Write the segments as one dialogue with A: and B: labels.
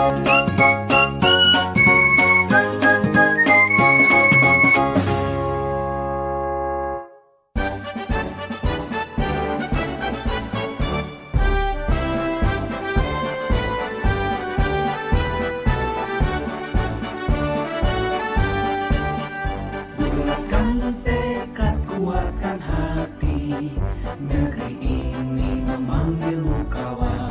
A: Bulatkan tekad, kuatkan hati, negeri ini memanggilmu kawan.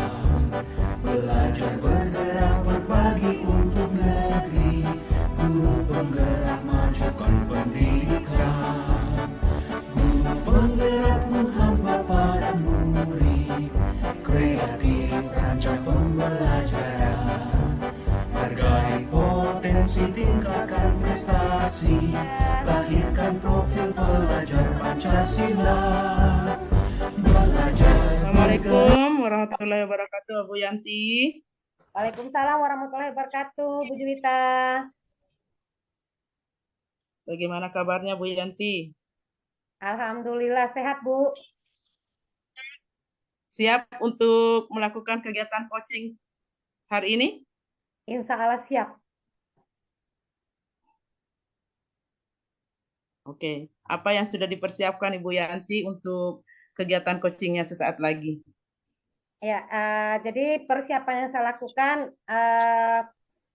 A: Belajar bergerak berbagi untuk negeri, guru penggerak majukan pendidikan. Guru penggerak menghamba pada murid, kreatif rancang pembelajaran. Hargai potensi, tingkatkan prestasi, lahirkan profil pelajar Pancasila. Belajar
B: Assalamualaikum warahmatullahi wabarakatuh, Bu Yanti.
C: Waalaikumsalam warahmatullahi wabarakatuh, Bu Juwita.
B: Bagaimana kabarnya, Bu Yanti?
C: Alhamdulillah sehat, Bu.
B: Siap untuk melakukan kegiatan coaching hari ini?
C: Insya Allah siap.
B: Oke. Apa yang sudah dipersiapkan Ibu Yanti untuk kegiatan coachingnya sesaat lagi?
C: Ya, jadi persiapan yang saya lakukan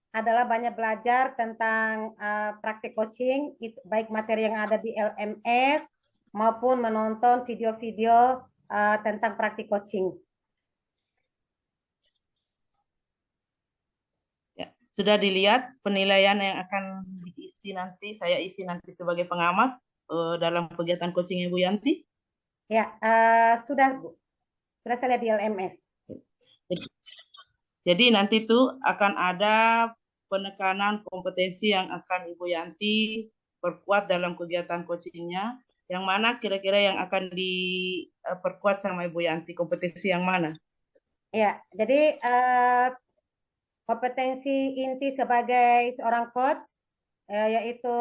C: adalah banyak belajar tentang praktik coaching, baik materi yang ada di LMS maupun menonton video-video tentang praktik coaching.
B: Ya, sudah dilihat penilaian yang akan diisi nanti, saya isi nanti sebagai pengamat dalam kegiatan coaching Ibu Yanti?
C: Ya, sudah, Bu. Sudah saya lihat di LMS.
B: Jadi nanti tuh akan ada penekanan kompetensi yang akan Ibu Yanti perkuat dalam kegiatan coachingnya. Yang mana kira-kira yang akan diperkuat sama Ibu Yanti, kompetensi yang mana?
C: Ya, jadi kompetensi inti sebagai seorang coach yaitu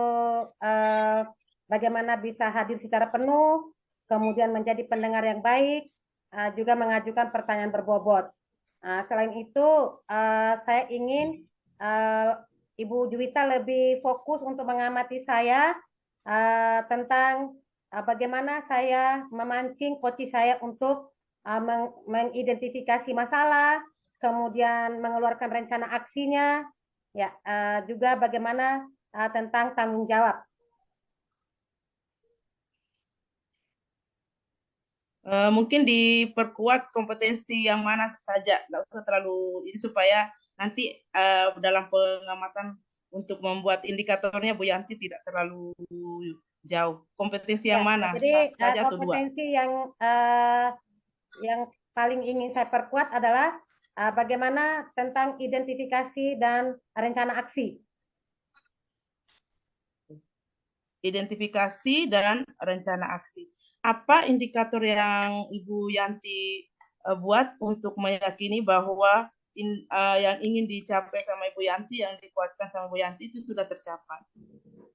C: bagaimana bisa hadir secara penuh, kemudian menjadi pendengar yang baik, juga mengajukan pertanyaan berbobot. Selain itu, saya ingin Ibu Juwita lebih fokus untuk mengamati saya tentang bagaimana saya memancing coach saya untuk mengidentifikasi masalah, kemudian mengeluarkan rencana aksinya, ya juga bagaimana tentang tanggung jawab.
B: Mungkin diperkuat kompetensi yang mana saja, nggak usah terlalu ini supaya nanti dalam pengamatan untuk membuat indikatornya Bu Yanti tidak terlalu jauh. Kompetensi yang mana?
C: Jadi
B: saja atau dua?
C: kompetensi yang paling ingin saya perkuat adalah bagaimana tentang identifikasi dan rencana aksi.
B: Identifikasi dan rencana aksi. Apa indikator yang Ibu Yanti buat untuk meyakini bahwa yang ingin dicapai sama Ibu Yanti, yang dikuatkan sama Ibu Yanti itu sudah tercapai?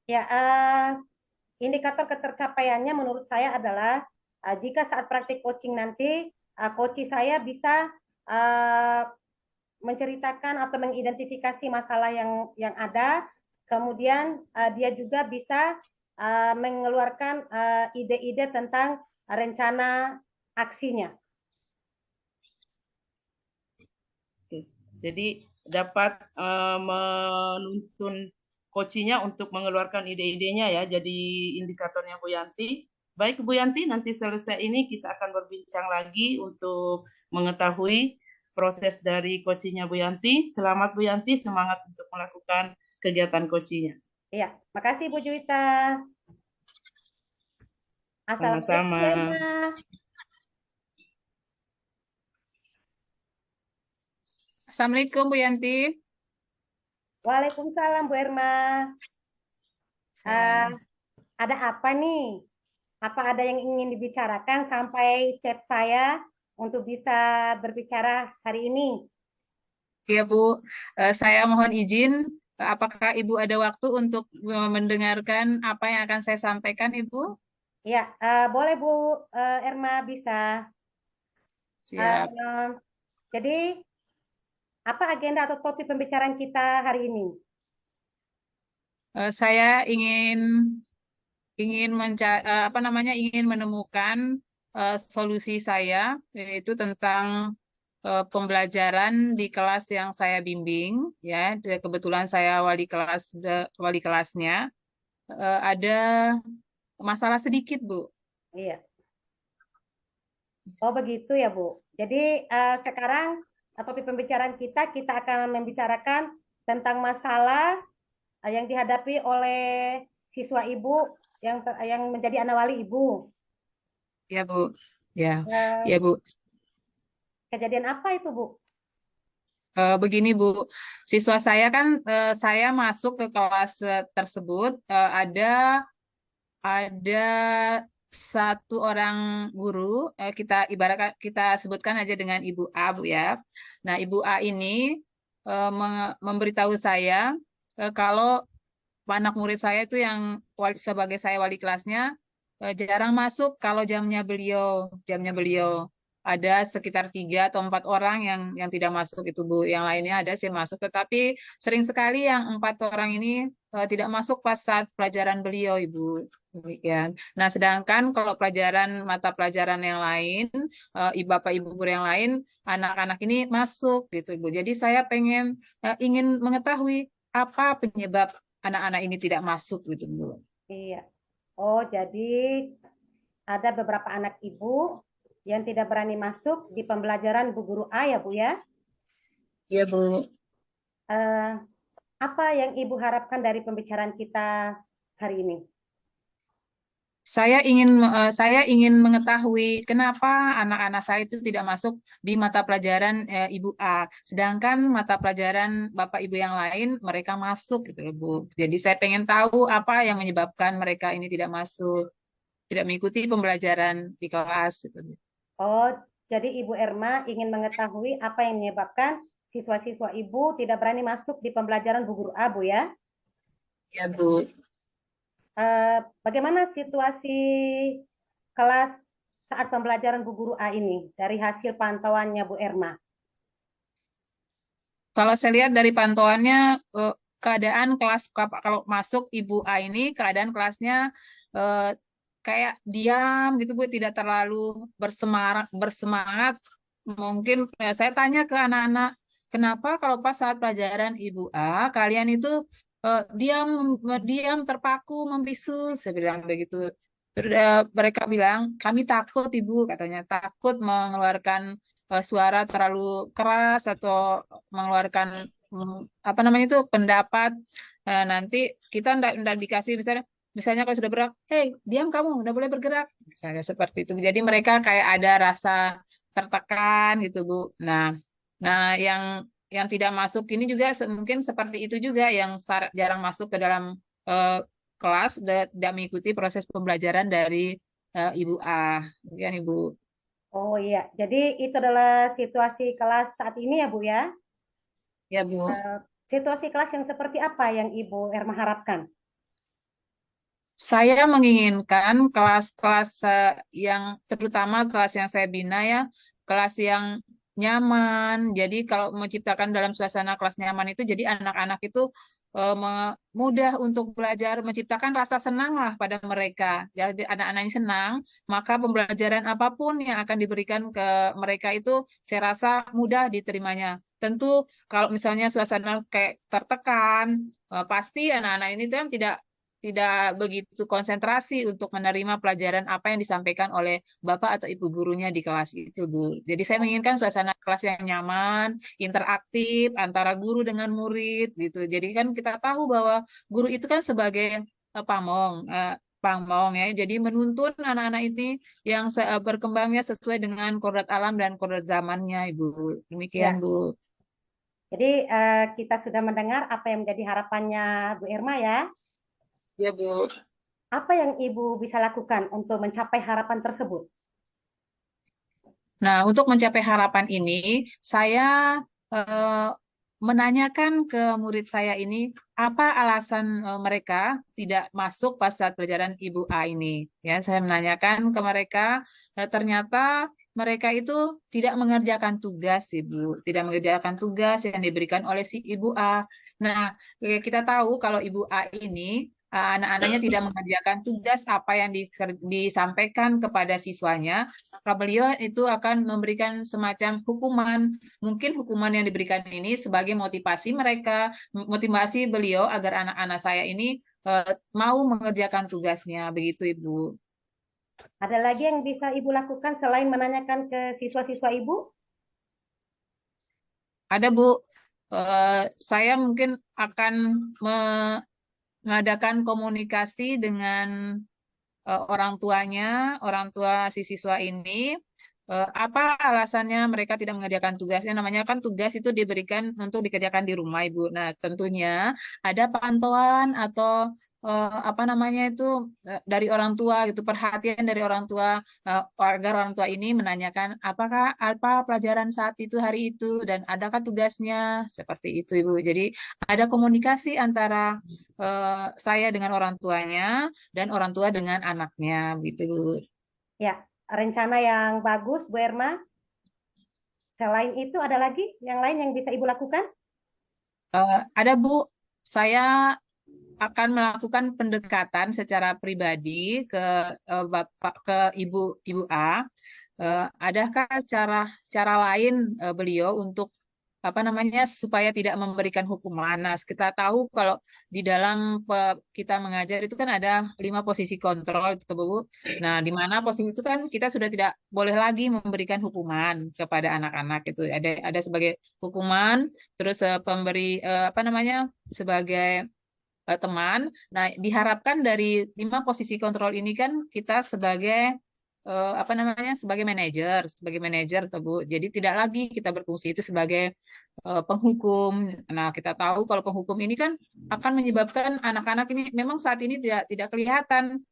C: Ya, indikator ketercapaiannya menurut saya adalah jika saat praktik coaching nanti, coach saya bisa menceritakan atau mengidentifikasi masalah yang ada, kemudian dia juga bisa mengeluarkan ide-ide tentang rencana aksinya.
B: Jadi dapat menuntun coachnya untuk mengeluarkan ide-idenya ya, jadi indikatornya Bu Yanti. Baik Bu Yanti, nanti selesai ini kita akan berbincang lagi untuk mengetahui proses dari coachnya Bu Yanti. Selamat Bu Yanti, semangat untuk melakukan kegiatan coachnya.
C: Iya, makasih Bu Juwita.
B: Sama-sama.
D: Assalamualaikum Bu Yanti.
C: Waalaikumsalam Bu Erma. Ada apa nih? Apa ada yang ingin dibicarakan sampai chat saya untuk bisa berbicara hari ini?
D: Ya Bu, saya mohon izin. Apakah Ibu ada waktu untuk mendengarkan apa yang akan saya sampaikan, Ibu?
C: Ya, boleh Bu Erma, bisa.
D: Siap.
C: Jadi Apa agenda atau topik pembicaraan kita hari ini?
D: Saya ingin ingin menemukan solusi saya, yaitu tentang pembelajaran di kelas yang saya bimbing, ya. Kebetulan saya wali kelasnya. Ada masalah sedikit, Bu.
C: Iya. Oh begitu ya Bu. Jadi sekarang topik pembicaraan kita akan membicarakan tentang masalah yang dihadapi oleh siswa Ibu yang menjadi anak wali Ibu.
D: Ya, Bu. Ya,
C: Eh,
D: ya, Bu.
C: Kejadian apa itu Bu?
D: Begini, Bu. Siswa saya kan, saya masuk ke kelas tersebut, ada satu orang guru, kita sebutkan aja dengan Ibu A, Bu, ya. Nah, Ibu A ini memberitahu saya kalau anak murid saya itu yang sebagai saya wali kelasnya, jarang masuk kalau jamnya beliau ada sekitar 3 atau 4 orang yang tidak masuk itu, Bu. Yang lainnya ada sih masuk, tetapi sering sekali yang 4 orang ini tidak masuk pas saat pelajaran beliau, Ibu. Demikian. Nah, sedangkan kalau mata pelajaran yang lain, bapak ibu guru yang lain, anak-anak ini masuk gitu, Bu. Jadi saya ingin mengetahui apa penyebab anak-anak ini tidak masuk gitu, Bu.
C: Iya. Oh jadi ada beberapa anak Ibu yang tidak berani masuk di pembelajaran Bu Guru A ya Bu ya.
D: Iya, Bu.
C: Eh, Apa yang Ibu harapkan dari pembicaraan kita hari ini?
D: Saya ingin mengetahui kenapa anak-anak saya itu tidak masuk di mata pelajaran Ibu A, sedangkan mata pelajaran Bapak Ibu yang lain mereka masuk gitu loh, Bu. Jadi saya pengen tahu apa yang menyebabkan mereka ini tidak masuk, tidak mengikuti pembelajaran di kelas gitu, Bu.
C: Oh, jadi Ibu Erma ingin mengetahui apa yang menyebabkan siswa-siswa Ibu tidak berani masuk di pembelajaran Bu Guru A, Bu ya.
D: Ya, Bu.
C: Bagaimana situasi kelas saat pembelajaran Bu Guru A ini dari hasil pantauannya Bu Erma?
D: Kalau saya lihat dari pantauannya, keadaan kelas kalau masuk Ibu A ini, keadaan kelasnya eh, kayak diam gitu, Bu, tidak terlalu bersemangat. Mungkin saya tanya ke anak-anak, kenapa kalau pas saat pelajaran Ibu A, kalian itu diam terpaku, membisu, saya bilang begitu. Terus mereka bilang, kami takut, Ibu, katanya, takut mengeluarkan suara terlalu keras atau mengeluarkan apa namanya itu pendapat. Nanti kita ndak dikasih, misalnya kalau sudah bergerak, hei diam kamu, udah boleh bergerak, misalnya seperti itu. Jadi mereka kayak ada rasa tertekan gitu, Bu. Nah, yang tidak masuk ini juga mungkin seperti itu juga, yang jarang masuk ke dalam kelas, tidak mengikuti proses pembelajaran dari Ibu A, kan Ibu.
C: Oh iya, jadi itu adalah situasi kelas saat ini ya Bu ya.
D: Ya, Bu.
C: Situasi kelas yang seperti apa yang Ibu Erma harapkan?
D: Saya menginginkan kelas-kelas yang terutama kelas yang saya bina, ya, kelas yang nyaman. Jadi kalau menciptakan dalam suasana kelas nyaman itu, jadi anak-anak itu mudah untuk belajar, menciptakan rasa senang lah pada mereka. Jadi anak-anak ini senang, maka pembelajaran apapun yang akan diberikan ke mereka itu saya rasa mudah diterimanya. Tentu kalau misalnya suasana kayak tertekan, pasti anak-anak ini kan tidak begitu konsentrasi untuk menerima pelajaran apa yang disampaikan oleh Bapak atau Ibu gurunya di kelas itu, Bu. Jadi saya menginginkan suasana kelas yang nyaman, interaktif antara guru dengan murid gitu. Jadi kan kita tahu bahwa guru itu kan sebagai pamong ya. Jadi menuntun anak-anak ini yang berkembangnya sesuai dengan kodrat alam dan kodrat zamannya, Ibu.
C: Ya,
D: Demikian, Bu.
C: jadi kita sudah mendengar apa yang menjadi harapannya Bu Erma ya.
D: Ya, Bu.
C: Apa yang Ibu bisa lakukan untuk mencapai harapan tersebut?
D: Nah, untuk mencapai harapan ini, saya eh, menanyakan ke murid saya ini apa alasan mereka tidak masuk pas saat pelajaran Ibu A ini. Ya, saya menanyakan ke mereka, ternyata mereka itu tidak mengerjakan tugas, Ibu, tidak mengerjakan tugas yang diberikan oleh si Ibu A. Nah, kita tahu kalau Ibu A ini anak-anaknya tidak mengerjakan tugas apa yang disampaikan kepada siswanya, maka beliau itu akan memberikan semacam hukuman. Mungkin hukuman yang diberikan ini sebagai motivasi mereka, motivasi beliau agar anak-anak saya ini mau mengerjakan tugasnya, begitu Ibu.
C: Ada lagi yang bisa Ibu lakukan selain menanyakan ke siswa-siswa Ibu?
D: Ada Bu, saya mungkin akan mengadakan komunikasi dengan orang tuanya, orang tua si siswa ini, apa alasannya mereka tidak mengerjakan tugasnya? Namanya kan tugas itu diberikan untuk dikerjakan di rumah, Ibu. Nah, tentunya ada pantauan atau apa namanya itu dari orang tua gitu, perhatian dari orang tua agar orang tua ini menanyakan apakah apa pelajaran saat itu hari itu dan adakah tugasnya seperti itu, Ibu. Jadi ada komunikasi antara saya dengan orang tuanya dan orang tua dengan anaknya, gitu, Bu.
C: Ya, rencana yang bagus, Bu Erma. Selain itu, ada lagi yang lain yang bisa Ibu lakukan?
D: Ada Bu, saya akan melakukan pendekatan secara pribadi ke Bapak ke Ibu A. Adakah cara lain beliau untuk apa namanya supaya tidak memberikan hukuman? Nah, kita tahu kalau di dalam kita mengajar itu kan ada 5 posisi kontrol, gitu, Bu. Nah, di mana posisi itu kan kita sudah tidak boleh lagi memberikan hukuman kepada anak-anak itu. Ada sebagai hukuman, terus pemberi apa namanya sebagai teman. Nah, diharapkan dari 5 posisi kontrol ini kan kita sebagai apa namanya sebagai manajer tuh, Bu. Jadi tidak lagi kita berfungsi itu sebagai penghukum. Nah, kita tahu kalau penghukum ini kan akan menyebabkan anak-anak ini memang saat ini tidak kelihatan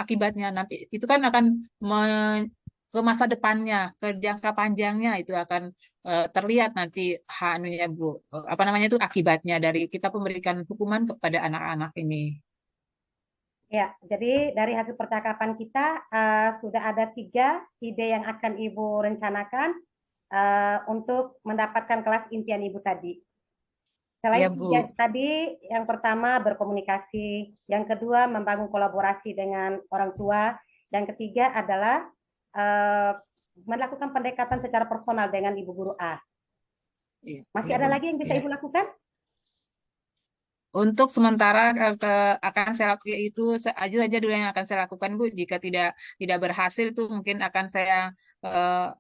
D: akibatnya. Nanti itu kan akan ke masa depannya, ke jangka panjangnya itu akan terlihat nanti anunya Bu, apa namanya itu akibatnya dari kita memberikan hukuman kepada anak-anak ini.
C: Ya, jadi dari hasil percakapan kita sudah ada 3 ide yang akan Ibu rencanakan untuk mendapatkan kelas impian Ibu tadi.
D: Iya,
C: Selain
D: Bu.
C: 3 tadi, yang pertama berkomunikasi, yang kedua membangun kolaborasi dengan orang tua, dan ketiga adalah melakukan pendekatan secara personal dengan Ibu Guru A.
D: Iya,
C: Masih
D: iya,
C: ada
D: Bu.
C: lagi yang bisa
D: Iya.
C: Ibu lakukan?
D: Untuk sementara akan saya lakukan itu aja dulu yang akan saya lakukan, Bu. Jika tidak berhasil itu mungkin akan saya eh,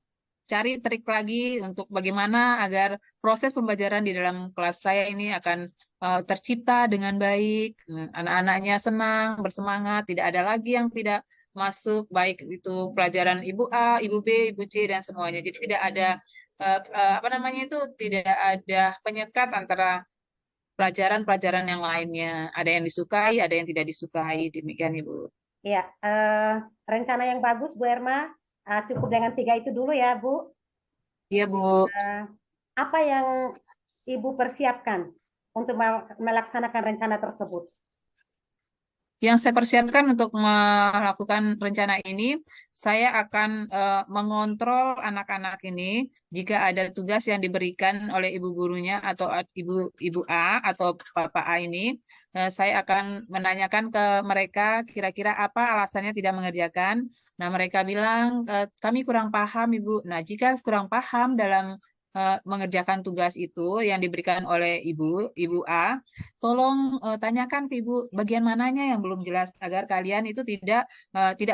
D: cari trik lagi untuk bagaimana agar proses pembelajaran di dalam kelas saya ini akan tercipta dengan baik, anak-anaknya senang, bersemangat, tidak ada lagi yang tidak masuk, baik itu pelajaran Ibu A, Ibu B, Ibu C, dan semuanya. Jadi tidak ada apa namanya itu tidak ada penyekat antara pelajaran-pelajaran yang lainnya. Ada yang disukai, ada yang tidak disukai, demikian Ibu.
C: Ya, rencana yang bagus, Bu Erma. Cukup dengan 3 itu dulu ya, Bu.
D: Iya, Bu.
C: Apa yang Ibu persiapkan untuk melaksanakan rencana tersebut?
D: Yang saya persiapkan untuk melakukan rencana ini, saya akan mengontrol anak-anak ini jika ada tugas yang diberikan oleh ibu gurunya atau ibu A atau Bapak A ini, saya akan menanyakan ke mereka kira-kira apa alasannya tidak mengerjakan. Nah, mereka bilang kami kurang paham, Ibu. Nah, jika kurang paham dalam mengerjakan tugas itu yang diberikan oleh ibu A, tolong tanyakan ke Ibu bagian mananya yang belum jelas agar kalian itu tidak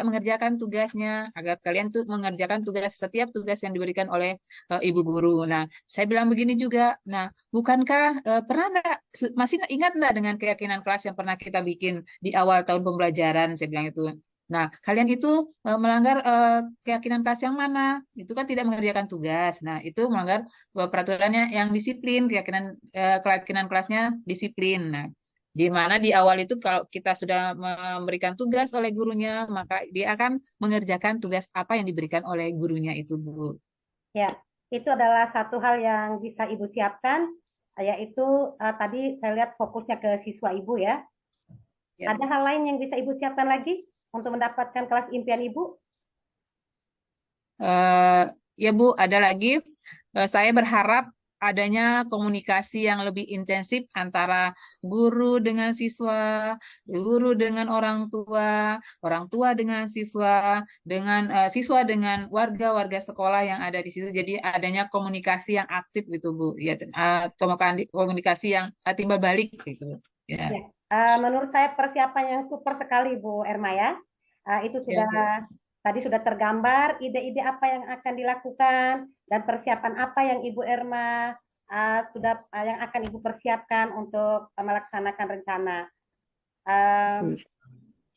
D: mengerjakan tugasnya, agar kalian tuh mengerjakan setiap tugas yang diberikan oleh Ibu guru. Nah, saya bilang begini juga. Nah, bukankah pernah enggak masih ingat enggak dengan keyakinan kelas yang pernah kita bikin di awal tahun pembelajaran? Saya bilang itu. Nah, kalian itu melanggar keyakinan kelas yang mana? Itu kan tidak mengerjakan tugas. Nah, itu melanggar peraturannya yang disiplin, keyakinan kelasnya disiplin. Nah, di mana di awal itu kalau kita sudah memberikan tugas oleh gurunya, maka dia akan mengerjakan tugas apa yang diberikan oleh gurunya itu, Bu.
C: Ya, itu adalah satu hal yang bisa Ibu siapkan, yaitu tadi saya lihat fokusnya ke siswa Ibu ya.
D: Ya,
C: Ada hal lain yang bisa Ibu siapkan lagi untuk mendapatkan kelas impian Ibu?
D: Ya Bu, ada lagi. Saya berharap adanya komunikasi yang lebih intensif antara guru dengan siswa, guru dengan orang tua dengan siswa dengan warga-warga sekolah yang ada di situ. Jadi adanya komunikasi yang aktif gitu Bu. Ya, komunikasi yang timbal balik gitu. Ya,
C: Ya, menurut saya persiapan yang super sekali Bu Erma ya. Itu
D: ya
C: sudah
D: Bu.
C: tadi sudah tergambar ide-ide apa yang akan dilakukan dan persiapan apa yang Ibu Erma yang akan Ibu persiapkan untuk melaksanakan rencana.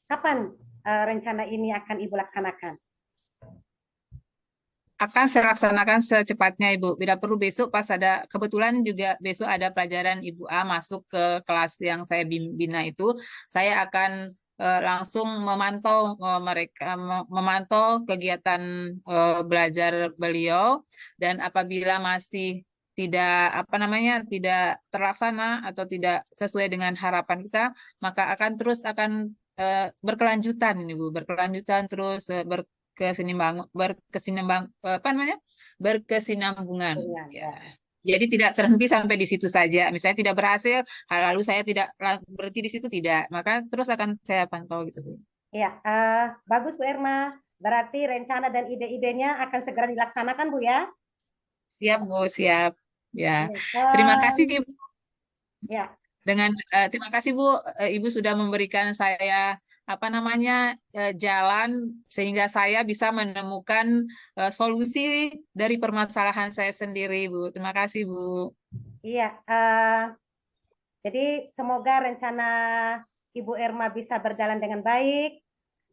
C: Kapan rencana ini akan Ibu laksanakan?
D: Akan saya laksanakan secepatnya Ibu. Bila perlu besok pas ada kebetulan juga besok ada pelajaran Ibu A masuk ke kelas yang saya bina itu, saya akan langsung memantau memantau kegiatan belajar beliau, dan apabila masih tidak terlaksana atau tidak sesuai dengan harapan kita, maka akan berkelanjutan ini Bu, berkelanjutan terus berkesinambungan ya. Jadi tidak terhenti sampai di situ saja. Misalnya tidak berhasil, lalu saya tidak berhenti di situ, tidak. Maka terus akan saya pantau gitu Bu.
C: Ya, bagus Bu Erma. Berarti rencana dan ide-idenya akan segera dilaksanakan Bu ya?
D: Siap Bu, siap. Ya.
C: Ya,
D: Terima kasih Ibu.
C: ya.
D: Terima kasih Bu, Ibu sudah memberikan saya jalan sehingga saya bisa menemukan solusi dari permasalahan saya sendiri Bu. Terima kasih Bu.
C: Iya, jadi semoga rencana Ibu Erma bisa berjalan dengan baik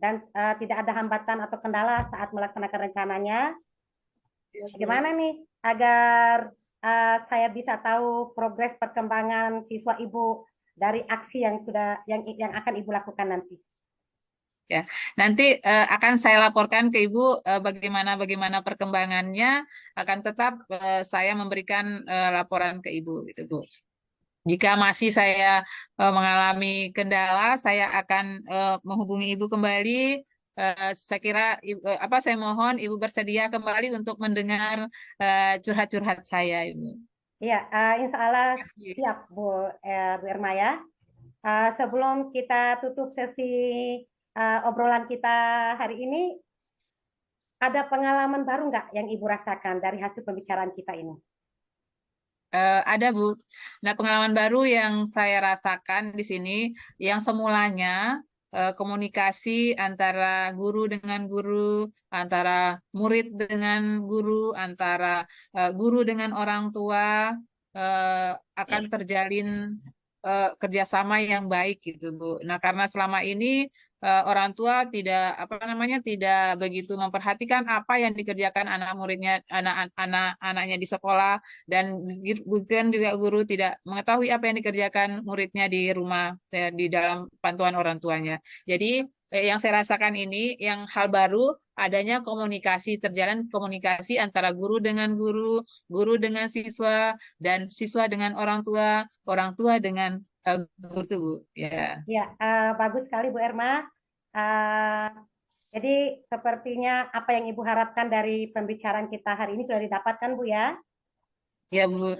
C: dan tidak ada hambatan atau kendala saat melaksanakan rencananya. Bagaimana nih agar saya bisa tahu progres perkembangan siswa Ibu dari aksi yang akan Ibu lakukan nanti?
D: Ya, nanti akan saya laporkan ke Ibu bagaimana perkembangannya. Akan tetap saya memberikan laporan ke Ibu, gitu Bu. Jika masih saya mengalami kendala, saya akan menghubungi Ibu kembali. Saya kira saya mohon Ibu bersedia kembali untuk mendengar curhat-curhat saya, Ibu.
C: Iya, insya Allah siap Bu Erma ya. Sebelum kita tutup sesi obrolan kita hari ini, ada pengalaman baru nggak yang Ibu rasakan dari hasil pembicaraan kita ini?
D: Ada Bu. Nah, pengalaman baru yang saya rasakan di sini, yang semulanya komunikasi antara guru dengan guru, antara murid dengan guru, antara guru dengan orang tua akan terjalin kerjasama yang baik gitu Bu. Nah, karena selama ini orang tua tidak begitu memperhatikan apa yang dikerjakan anak muridnya, anaknya di sekolah, dan bukan juga guru tidak mengetahui apa yang dikerjakan muridnya di rumah di dalam pantauan orang tuanya. Jadi yang saya rasakan ini, yang hal baru, adanya terjalan komunikasi antara guru dengan guru dengan siswa, dan siswa dengan orang tua dengan guru Bu. Ya.
C: Ya, bagus sekali Bu Erma. Jadi sepertinya apa yang Ibu harapkan dari pembicaraan kita hari ini sudah didapatkan Bu ya.
D: Ya Bu.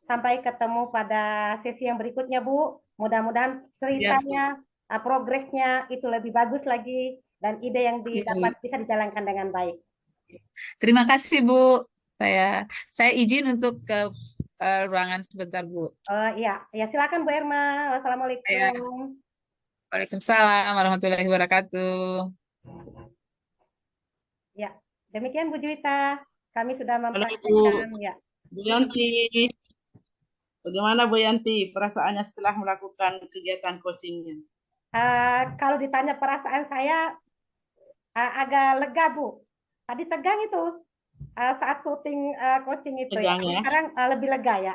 C: Sampai ketemu pada sesi yang berikutnya Bu. Mudah-mudahan ceritanya, progresnya itu lebih bagus lagi dan ide yang didapat bisa dijalankan dengan baik.
D: Terima kasih Bu. Saya izin untuk ke ruangan sebentar Bu.
C: Iya, ya silakan Bu Erma. Wassalamualaikum.
D: Waalaikumsalam warahmatullahi wabarakatuh.
C: Ya, demikian Bu Juwita. Kami sudah mempraktikkan ya.
B: Bu Yanti, bagaimana Bu Yanti perasaannya setelah melakukan kegiatan coachingnya?
C: Kalau ditanya perasaan saya agak lega Bu. Tadi tegang itu saat syuting coaching itu tegang, ya. Sekarang lebih lega ya.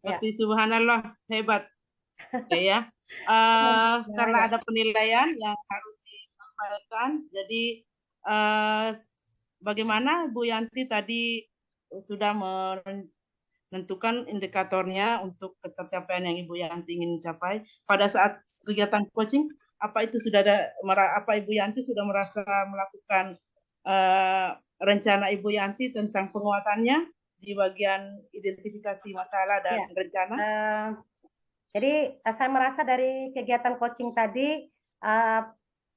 B: Tapi subhanallah hebat. Ya. Karena ada penilaian yang harus disampaikan. Jadi bagaimana Bu Yanti tadi sudah menentukan indikatornya untuk ketercapaian yang Ibu Yanti ingin capai pada saat kegiatan coaching, apa itu sudah ada apa Ibu Yanti sudah merasa melakukan rencana Ibu Yanti tentang penguatannya di bagian identifikasi masalah dan
C: Ya.
B: rencana?
C: Jadi saya merasa dari kegiatan coaching tadi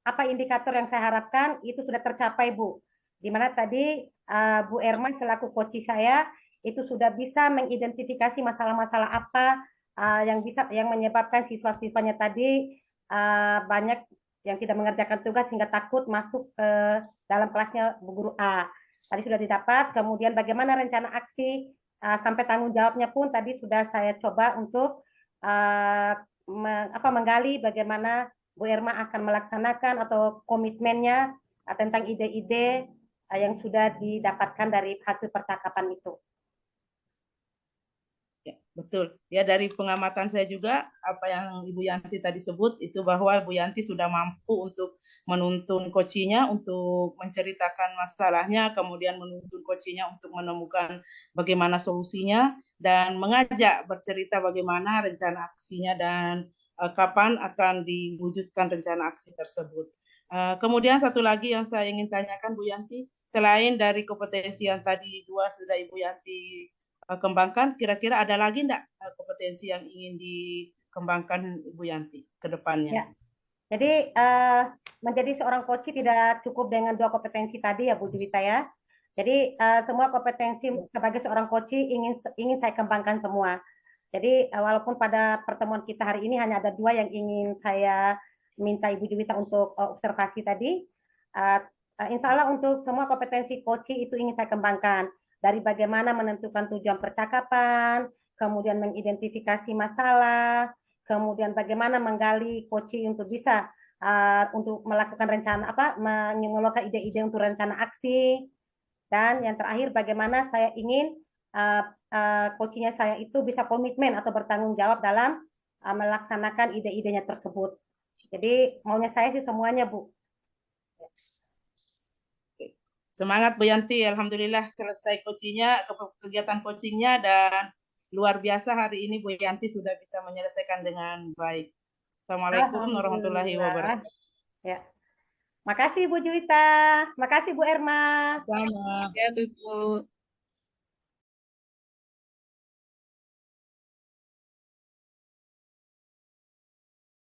C: apa indikator yang saya harapkan itu sudah tercapai, Bu. Di mana tadi Bu Erma selaku coach saya itu sudah bisa mengidentifikasi masalah-masalah apa yang menyebabkan siswa-siswanya tadi banyak yang tidak mengerjakan tugas sehingga takut masuk ke dalam kelasnya Bu Guru A. Tadi sudah didapat. Kemudian bagaimana rencana aksi sampai tanggung jawabnya pun tadi sudah saya coba untuk menggali bagaimana Bu Erma akan melaksanakan atau komitmennya tentang ide-ide yang sudah didapatkan dari hasil percakapan itu.
B: Ya, betul. Ya, dari pengamatan saya juga apa yang Ibu Yanti tadi sebut itu bahwa Ibu Yanti sudah mampu untuk menuntun coachingnya untuk menceritakan masalahnya, kemudian menuntun coachingnya untuk menemukan bagaimana solusinya dan mengajak bercerita bagaimana rencana aksinya dan kapan akan diwujudkan rencana aksi tersebut. Kemudian satu lagi yang saya ingin tanyakan Bu Yanti, selain dari kompetensi yang tadi dua sudah Ibu Yanti kembangkan, kira-kira ada lagi enggak kompetensi yang ingin dikembangkan Ibu Yanti ke depannya?
C: Ya. Jadi menjadi seorang coach tidak cukup dengan 2 kompetensi tadi ya Bu Juwita ya. Jadi semua kompetensi sebagai seorang coach ingin saya kembangkan semua. Jadi walaupun pada pertemuan kita hari ini hanya ada 2 yang ingin saya minta Ibu Juwita untuk observasi tadi. Insya Allah untuk semua kompetensi coaching itu ingin saya kembangkan. Dari bagaimana menentukan tujuan percakapan, kemudian mengidentifikasi masalah, kemudian bagaimana menggali coaching untuk bisa untuk melakukan rencana mengeluarkan ide-ide untuk rencana aksi, dan yang terakhir bagaimana saya ingin coachingnya saya itu bisa komitmen atau bertanggung jawab dalam melaksanakan ide-idenya tersebut. Jadi maunya saya sih semuanya, Bu.
B: Semangat Bu Yanti, alhamdulillah selesai coachingnya, kegiatan coachingnya, dan luar biasa hari ini Bu Yanti sudah bisa menyelesaikan dengan baik. Assalamualaikum warahmatullahi wabarakatuh.
C: Ya. Makasih Bu Juwita, makasih Bu Erma.
B: Sama.
D: Ya, Bu.